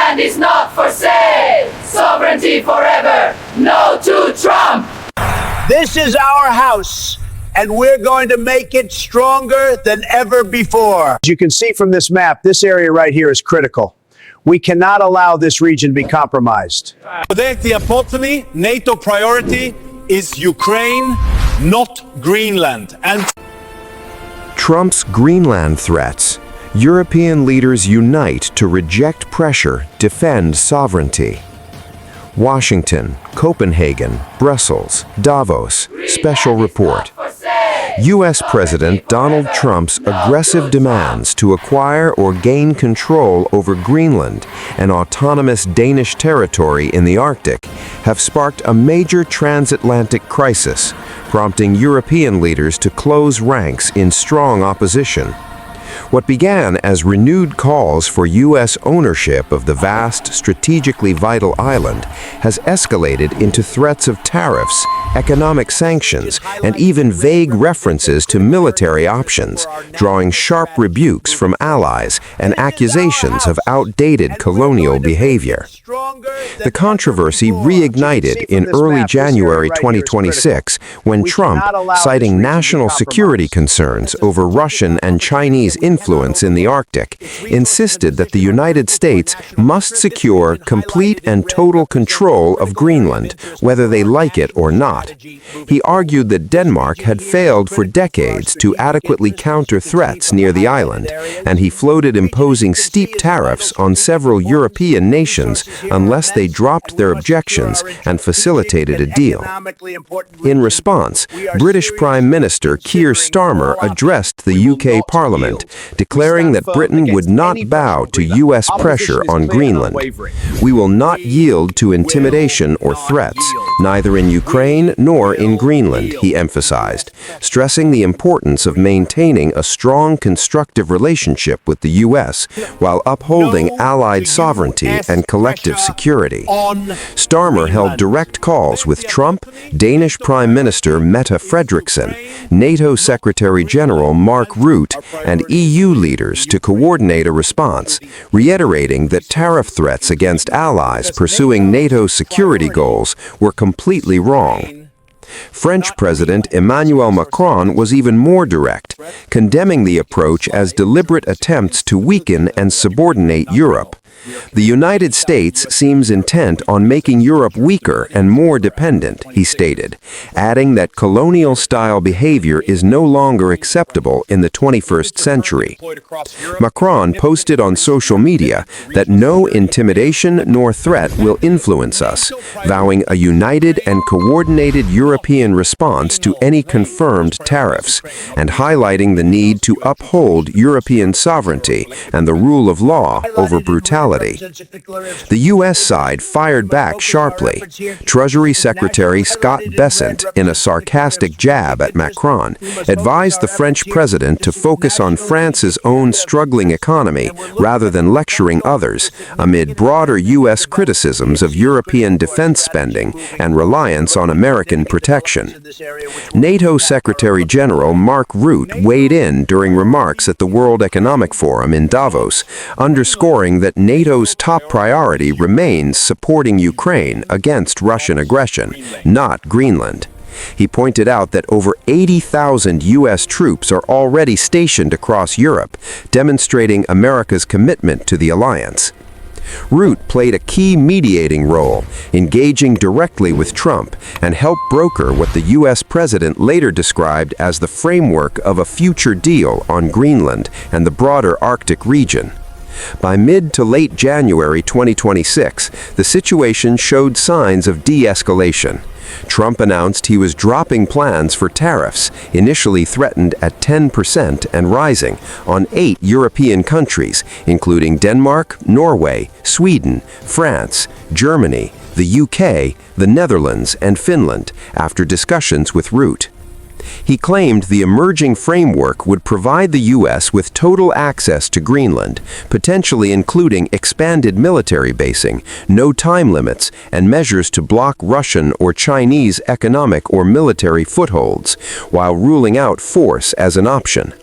Greenland is not for sale! Sovereignty forever! No to Trump! This is our house, and we're going to make it stronger than ever before. As you can see from this map, this area right here is critical. We cannot allow this region to be compromised. The approximately NATO priority is Ukraine, not Greenland. And Trump's Greenland threats. European leaders unite to reject pressure, defend sovereignty. Washington, Copenhagen, Brussels, Davos. Special report. U.S. President Donald Trump's aggressive demands to acquire or gain control over Greenland, an autonomous Danish territory in the Arctic, have sparked a major transatlantic crisis, prompting European leaders to close ranks in strong opposition. What began as renewed calls for U.S. ownership of the vast, strategically vital island has escalated into threats of tariffs, economic sanctions, and even vague references to military options, drawing sharp rebukes from allies and accusations of outdated colonial behavior. The controversy reignited in early January 2026 when Trump, citing national security concerns over Russian and Chinese influence in the Arctic, insisted that the United States must secure complete and total control of Greenland, whether they like it or not. He argued that Denmark had failed for decades to adequately counter threats near the island, and he floated imposing steep tariffs on several European nations unless they dropped their objections and facilitated a deal. In response, British Prime Minister Keir Starmer addressed the UK Parliament, declaring that Britain would not bow to U.S. pressure on Greenland. "We will not yield to intimidation or threats, neither in Ukraine nor in Greenland," he emphasized, stressing the importance of maintaining a strong, constructive relationship with the U.S. while upholding Allied sovereignty and collective security. Starmer held direct calls with Trump, Danish Prime Minister Mette Frederiksen, NATO Secretary General Mark Rutte, and EU leaders to coordinate a response, reiterating that tariff threats against allies pursuing NATO security goals were completely wrong. French President Emmanuel Macron was even more direct, condemning the approach as deliberate attempts to weaken and subordinate Europe. "The United States seems intent on making Europe weaker and more dependent," he stated, adding that colonial-style behavior is no longer acceptable in the 21st century. Macron posted on social media that no intimidation nor threat will influence us, vowing a united and coordinated European response to any confirmed tariffs, and highlighting the need to uphold European sovereignty and the rule of law over brutality. The U.S. side fired back sharply. Treasury Secretary Scott Bessent, in a sarcastic jab at Macron, advised the French president to focus on France's own struggling economy rather than lecturing others, amid broader U.S. criticisms of European defense spending and reliance on American protection. NATO Secretary General Mark Rutte weighed in during remarks at the World Economic Forum in Davos, underscoring that NATO's top priority remains supporting Ukraine against Russian aggression, not Greenland. He pointed out that over 80,000 U.S. troops are already stationed across Europe, demonstrating America's commitment to the alliance. Rutte played a key mediating role, engaging directly with Trump, and helped broker what the U.S. president later described as the framework of a future deal on Greenland and the broader Arctic region. By mid to late January 2026, the situation showed signs of de-escalation. Trump announced he was dropping plans for tariffs, initially threatened at 10% and rising, on 8 European countries, including Denmark, Norway, Sweden, France, Germany, the UK, the Netherlands, and Finland, after discussions with Rutte. He claimed the emerging framework would provide the U.S. with total access to Greenland, potentially including expanded military basing, no time limits, and measures to block Russian or Chinese economic or military footholds, while ruling out force as an option.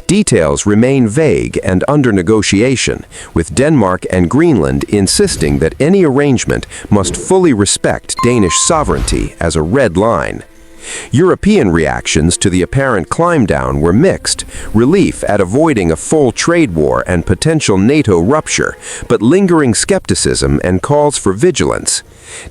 Details remain vague and under negotiation, with Denmark and Greenland insisting that any arrangement must fully respect Danish sovereignty as a red line. European reactions to the apparent climb-down were mixed, relief at avoiding a full trade war and potential NATO rupture, but lingering skepticism and calls for vigilance.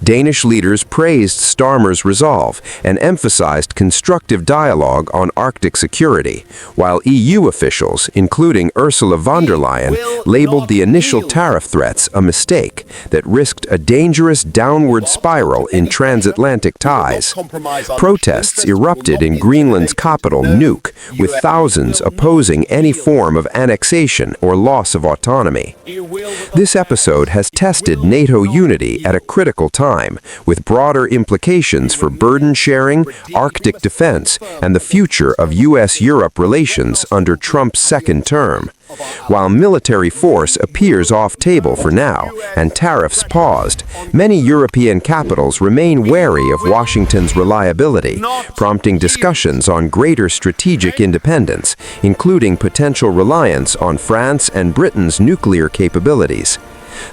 Danish leaders praised Starmer's resolve and emphasized constructive dialogue on Arctic security, while EU officials, including Ursula von der Leyen, labeled the initial tariff threats a mistake that risked a dangerous downward spiral in transatlantic ties. Protests erupted in Greenland's capital, Nuuk, with thousands opposing any form of annexation or loss of autonomy. This episode has tested NATO unity at a critical time, with broader implications for burden sharing, Arctic defense, and the future of U.S.-Europe relations under Trump's second term. While military force appears off-table for now, and tariffs paused, many European capitals remain wary of Washington's reliability, prompting discussions on greater strategic independence, including potential reliance on France and Britain's nuclear capabilities.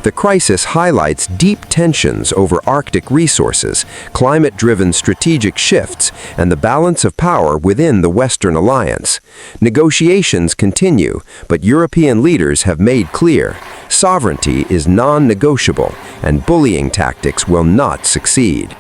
The crisis highlights deep tensions over Arctic resources, climate-driven strategic shifts, and the balance of power within the Western alliance. Negotiations continue, but European leaders have made clear sovereignty is non-negotiable, and bullying tactics will not succeed.